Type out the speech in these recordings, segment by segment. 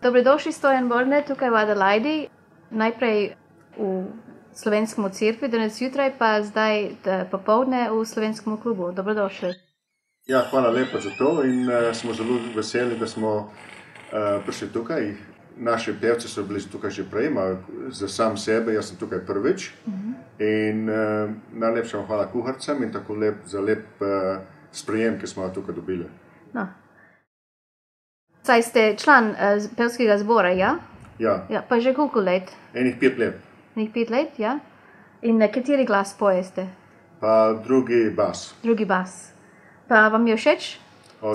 Dobrodošli Stojan Borne tukaj v Adelaidi, najprej v Slovenskem cerkvi, danes jutraj, pa zdaj popoldne v Slovenskem klubu. Dobrodošli. Ja, hvala lepa za to in smo zelo veseli, da smo prišli tukaj. Naši pevci so bili tukaj že prej, za sam sebe, jaz sem tukaj prvič. In najlepša hvala kuharcem in tako za lep sprejem, ki smo ga tukaj dobili. No. Saj ste član pevskega zbora, ja? Ja. Pa že koliko let? Enih 5 let. Enih 5 let, ja. In kateri glas pojeste? Pa drugi bas. Drugi bas. Pa vam je všeč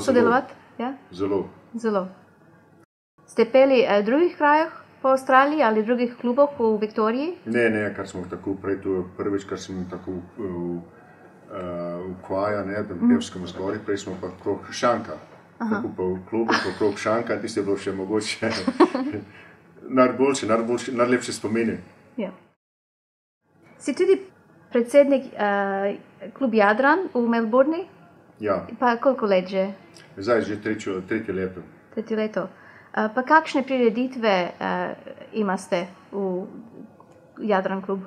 sodelovati? Ja? Zelo. Zelo. Ste peli v drugih krajah po Avstraliji ali v drugih klubov v Viktoriji? Ne, kar smo tako prej, to je prvič, kar sem tako ukvaja, ne, v pevskem zboru, prej smo pa krog Šanka. Tako pa v klubu, krog Šanka, tisti je bilo še mogoče najlepše spomini. Ja. Si tudi predsednik klub Jadran v Melbourni? Ja. Pa koliko let že? Zdaj že tretje leto. Tretje leto. Pa kakšne prireditve imate v Jadran klubu?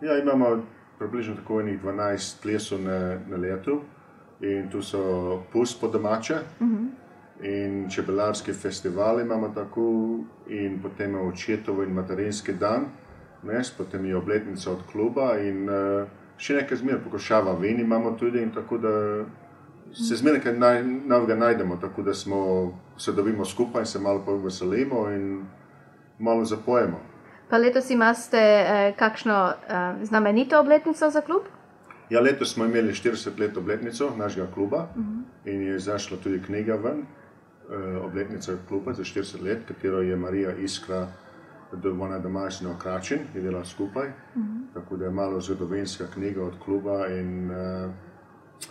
Ja, imamo približno tako enih 12 plesov na letu. In tu so pust po domače in čebelarski festival imamo tako in potem je očetovo in materinski dan, potem je obletnica od kluba in še nekaj zmer pokošava vin imamo tudi in tako da se zmer nekaj novega najdemo, tako da se dobimo skupaj in se malo poveselimo in malo zapojemo. Pa letos imate kakšno znamenito obletnico za klub? Ja, letos smo imeli 40 let obletnico našega kluba in je zašla tudi knjiga ven, obletnica kluba za 40 let, katero je Marija Iskra, ona domačina Kračin, je delala skupaj, tako da je malo zgodovinska knjiga od kluba in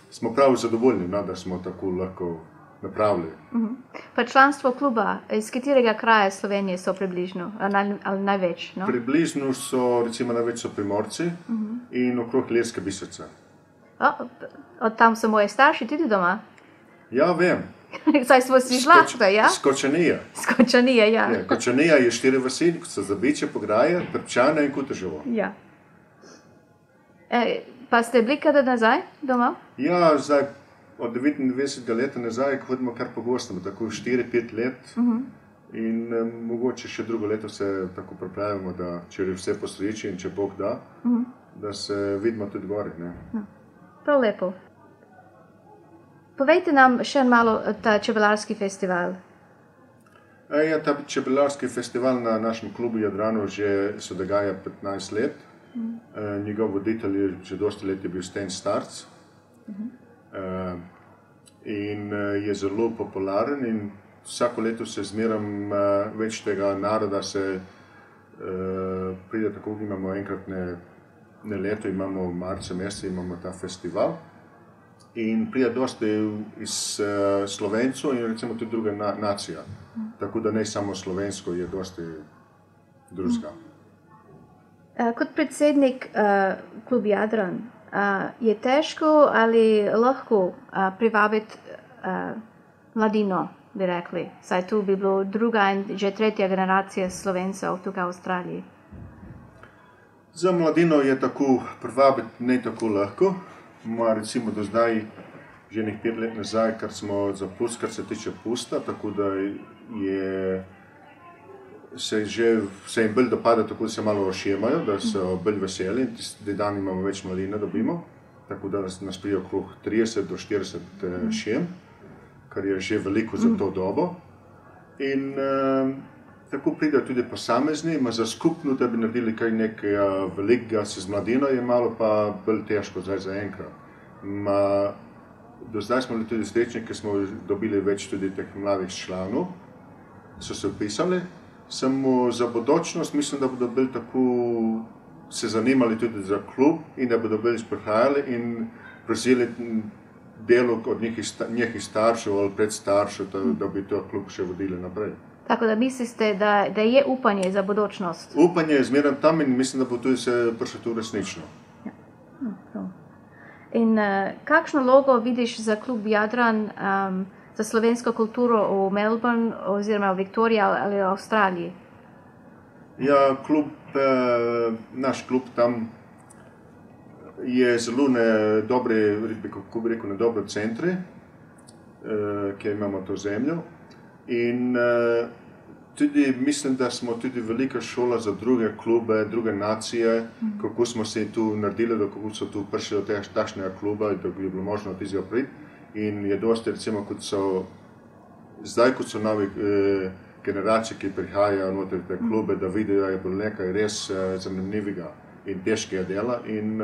smo prav zadovoljni, da smo tako lahko napravili. Pa članstvo kluba, iz katerega kraja Slovenije so približno, ali največ? No? Približno so, recimo največ so Primorci in okrog Ilirske Bistrice. Od tam so moji starši tudi doma? Ja, vem. Saj smo si žlačka, ja? Skočanija. Skočanija, ja. Kočanija je 4 vasi, so Zabiče, Pograje, Prpčane in Kuteževo. Ja. Pa ste bili kada nazaj doma? Ja, zdaj od 99 leta nazaj hodimo kar pogosto, tako 4-5 let in mogoče še drugo leto se tako pripravimo, da če je vse po sreči in če Bog da, da se vidimo tudi gori. Prav lepo. Povejte nam še malo ta čebelarski festival. Ja, ta čebelarski festival na našem klubu Jadranu že se dogaja 15 let. Njegov voditelj je že dosti let je bil Sten Starc. In je zelo popularen in vsako leto se zmeram več tega naroda se pride, tako imamo enkrat na leto, imamo v marcu mesecu, imamo ta festival in pride dosti iz Slovencov in recimo tudi druga nacija, tako da ne samo slovensko, je dosti drugega. Kot predsednik klub Jadran, je težko ali lahko privabiti mladino, bi rekli? Saj tu bi bilo druga in že tretja generacija Slovencev tukaj v Avstraliji. Za mladino je tako privabiti ne tako lahko. Recimo do zdaj, že 5 let nazaj, kar smo za pust, kar se tiče pusta, tako da se jim bolj dopada, tako da se malo ošemajo, da so bolj veseli in tisti dan imamo več mladine dobimo, tako da nas prije okrog 30 do 40 šem, kar je že veliko za to dobo. In tako pridejo tudi posamezni, za skupno, da bi naredili kaj nekaj velikega se z mladino, je malo pa bolj težko zdaj zaenkrat. Do zdaj smo bili tudi srečni, ker smo dobili več tudi teh mladih članov, so se vpisali. Samo za bodočnost mislim, da bodo bili tako se zanimali tudi za klub in da bodo bili prihajali in prosili delo od njih staršev ali predstaršev, da bi to klub še vodili naprej. Tako da mislite, da je upanje za bodočnost? Upanje je zmeraj tam in mislim, da bo tudi se prišlo to resnično. In kakšno logo vidiš za klub Jadran za slovensko kulturo v Melbourne oziroma v Viktoriji ali v Avstraliji? Ja, naš klub tam je zelo na dobro centri, kjer imamo to zemljo. In tudi mislim, da smo tudi velika šola za druge klube, druge nacije, kako smo se tu naredili, kako so tu prišli do takšnega kluba, da bi bilo možno tizga priti. In je dosti, recimo, kot so novi generacije, ki prihajajo noter v te klube, da vidijo, da je bilo nekaj res zanimivega in težkega dela. In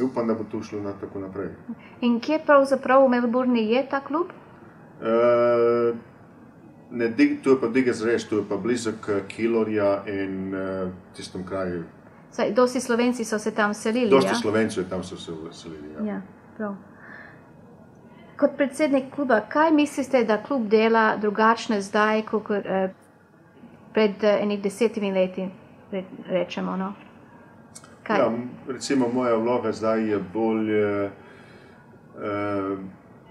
upam, da bo to šlo tako naprej. In kje pravzaprav v Melbourni je ta klub? Tu je pa Diggers Rest, tu je pa blizak Kilorja in tistem kraju. Dosti Slovenci so se tam selili, Dosti Slovenci tam so se selili, ja. Ja, prav. Kot predsednik kluba, kaj mislite, da klub dela drugačne zdaj, kot pred enih 10 leti, rečemo, no? Kaj? Ja, recimo moja vloga zdaj je bolj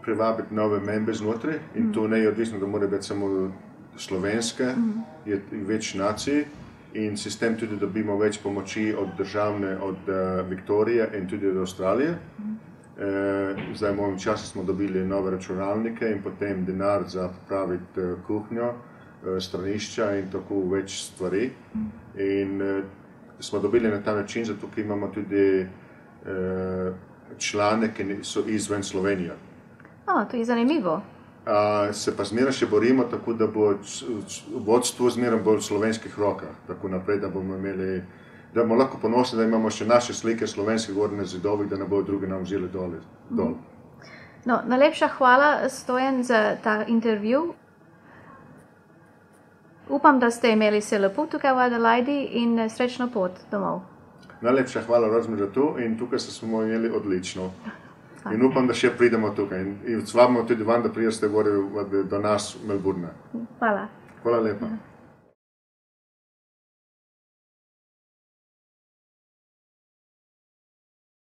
privabiti nove membre znotraj in to ne je odvisno, da mora biti samo slovenske, je več nacij in sistem tudi dobimo več pomoči od državne, od Viktorije in tudi od Avstralije. Zdaj v mojim času smo dobili nove računalnike in potem denar za popraviti kuhnjo, stranišča in tako več stvari. In smo dobili na ta način, zato ker imamo tudi člane, ki so izven Slovenije. To je zanimivo. Se pa zmeraj še borimo, tako da bo vodstvo zmeraj bolj v slovenskih rokah, tako naprej, da bomo lahko ponosni, da imamo še naše slike slovenskih gor na zidovih, da ne bodo drugi nam vzeli dol. No, najlepša hvala, Stojan, za ta intervju. Upam, da ste imeli se lepo tukaj v Adelaidi in srečno pot domov. Najlepša hvala, Rozmi, za to in tukaj smo imeli odlično. In upam, da še pridemo tukaj in vabimo tudi vam, da pridete do nas v Melbourne. Hvala. Hvala lepa.